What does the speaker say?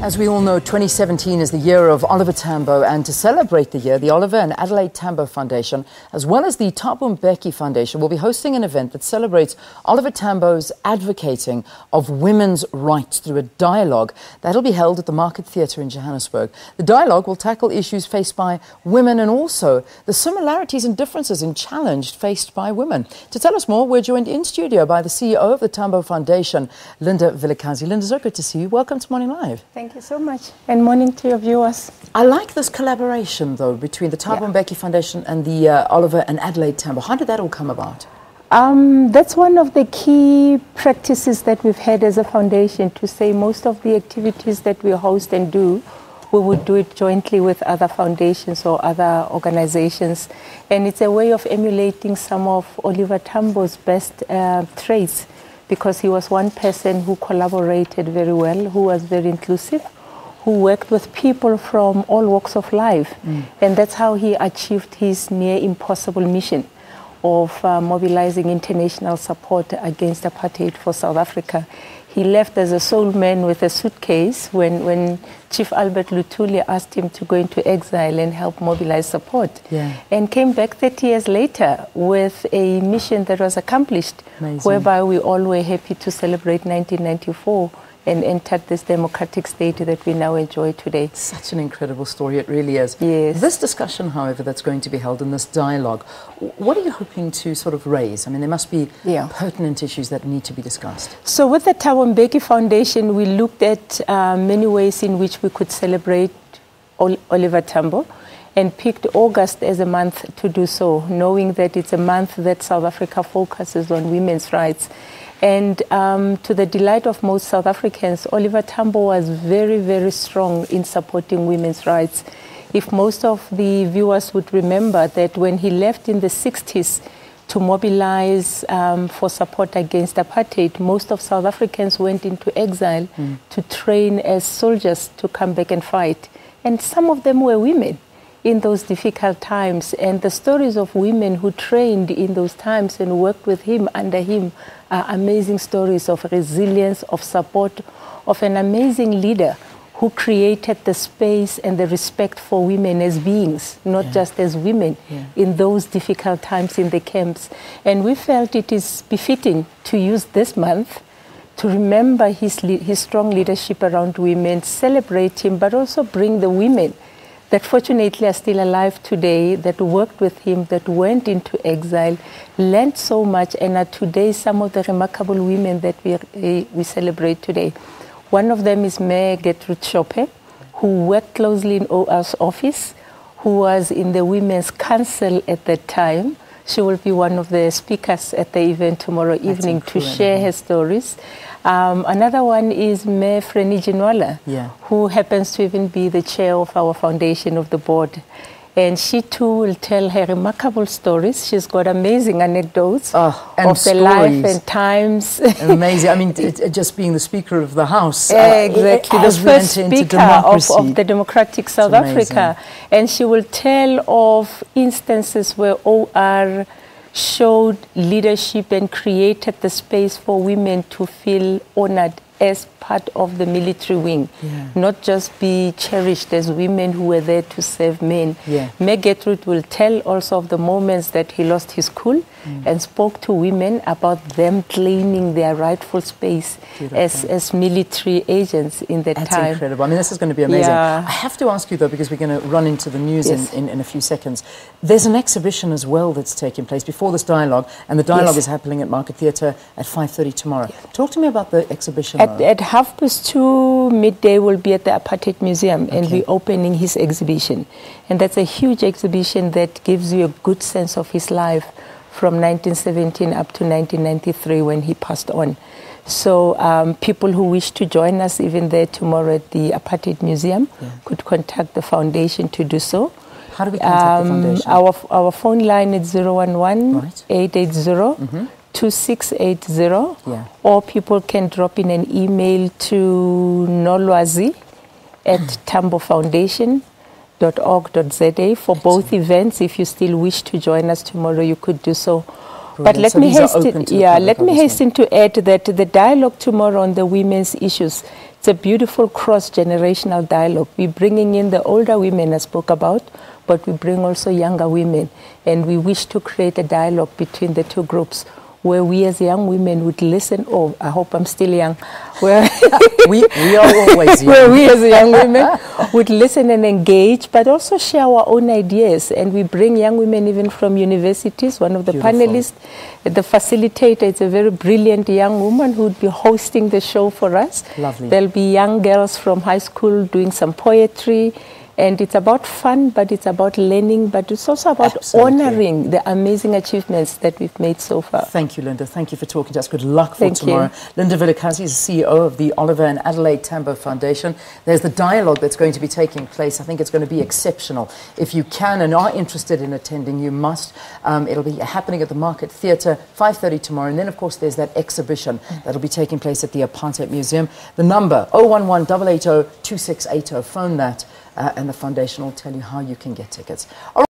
As we all know, 2017 is the year of Oliver Tambo, and to celebrate the year, the Oliver and Adelaide Tambo Foundation, as well as the Thabo Mbeki Foundation, will be hosting an event that celebrates Oliver Tambo's advocating of women's rights through a dialogue that'll be held at the Market Theatre in Johannesburg. The dialogue will tackle issues faced by women and also the similarities and differences in challenge faced by women. To tell us more, we're joined in studio by the CEO of the Tambo Foundation, Linda Vilakazi. Linda, so good to see you. Welcome to Morning Live. Thank you so much, and morning to your viewers. I like this collaboration, though, between the Thabo Mbeki Foundation and the Oliver and Adelaide Tambo. How did that all come about? That's one of the key practices that we've had as a foundation, to say most of the activities that we host and do, we would do it jointly with other foundations or other organizations. And it's a way of emulating some of Oliver Tambo's best traits, because he was one person who collaborated very well, who was very inclusive, who worked with people from all walks of life. And that's how he achieved his near impossible mission of mobilizing international support against apartheid for South Africa. He left as a sole man with a suitcase when Chief Albert Luthuli asked him to go into exile and help mobilize support. And came back 30 years later with a mission that was accomplished. Amazing. Whereby we all were happy to celebrate 1994 and entered this democratic state that we now enjoy today. Such an incredible story, it really is. Yes. This discussion, however, that's going to be held in this dialogue, what are you hoping to sort of raise? I mean, there must be pertinent issues that need to be discussed. So with the Thabo Mbeki Foundation, we looked at many ways in which we could celebrate Oliver Tambo, and picked August as a month to do so, knowing that it's a month that South Africa focuses on women's rights. And to the delight of most South Africans, Oliver Tambo was very, very strong in supporting women's rights. If most of the viewers would remember that when he left in the 60s to mobilize for support against apartheid, most of South Africans went into exile to train as soldiers to come back and fight. And some of them were women in those difficult times. And the stories of women who trained in those times and worked with him, under him, are amazing stories of resilience, of support, of an amazing leader who created the space and the respect for women as beings, not just as women, in those difficult times in the camps. And we felt it is befitting to use this month to remember his strong leadership around women, celebrate him, but also bring the women that fortunately are still alive today, that worked with him, that went into exile, learned so much, and are today some of the remarkable women that we celebrate today. One of them is Mayor Gertrude Chope, who worked closely in OR's office, who was in the Women's Council at that time. She will be one of the speakers at the event tomorrow evening to share her stories. Another one is Mayor Freni Jinwala, who happens to even be the chair of our foundation of the board. And she too will tell her remarkable stories. She's got amazing anecdotes of the life and times. Amazing. I mean, just being the Speaker of the House. Exactly. The first Speaker of the Democratic South Africa. And she will tell of instances where OR showed leadership and created the space for women to feel honored as part of the military wing, not just be cherished as women who were there to serve men. Mayor Gertrude will tell also of the moments that he lost his cool and spoke to women about them claiming their rightful space as military agents in that time. That's incredible. I mean, this is going to be amazing. I have to ask you, though, because we're going to run into the news in a few seconds. There's an exhibition as well that's taking place before this dialogue, and the dialogue is happening at Market Theatre at 5:30 tomorrow. Talk to me about the exhibition. At 2:30 midday, we'll be at the Apartheid Museum, and we're opening his exhibition. And that's a huge exhibition that gives you a good sense of his life from 1917 up to 1993 when he passed on. So people who wish to join us even there tomorrow at the Apartheid Museum could contact the foundation to do so. How do we contact the foundation? Our phone line is 011-880-2680, or people can drop in an email to nolwazi@tambofoundation.org.za for both events. If you still wish to join us tomorrow, you could do so. But let me hasten to add that the dialogue tomorrow on the women's issues, it's a beautiful cross-generational dialogue. We're bringing in the older women I spoke about, but we bring also younger women. And we wish to create a dialogue between the two groups where we as young women would listen. Oh, I hope I'm still young. Where we are always young. Where we as young women would listen and engage, but also share our own ideas. And we bring young women even from universities. One of the panelists, the facilitator, is a very brilliant young woman who would be hosting the show for us. Lovely. There'll be young girls from high school doing some poetry. And it's about fun, but it's about learning, but it's also about honoring the amazing achievements that we've made so far. Thank you, Linda. Thank you for talking to us. Good luck for tomorrow. Linda Vilakazi is the CEO of the Oliver and Adelaide Tambo Foundation. There's the dialogue that's going to be taking place. I think it's going to be exceptional. If you can and are interested in attending, you must. It'll be happening at the Market Theatre, 5:30 tomorrow. And then, of course, there's that exhibition that'll be taking place at the Apartheid Museum. The number, 011-880-2680. Phone that. And the foundation will tell you how you can get tickets.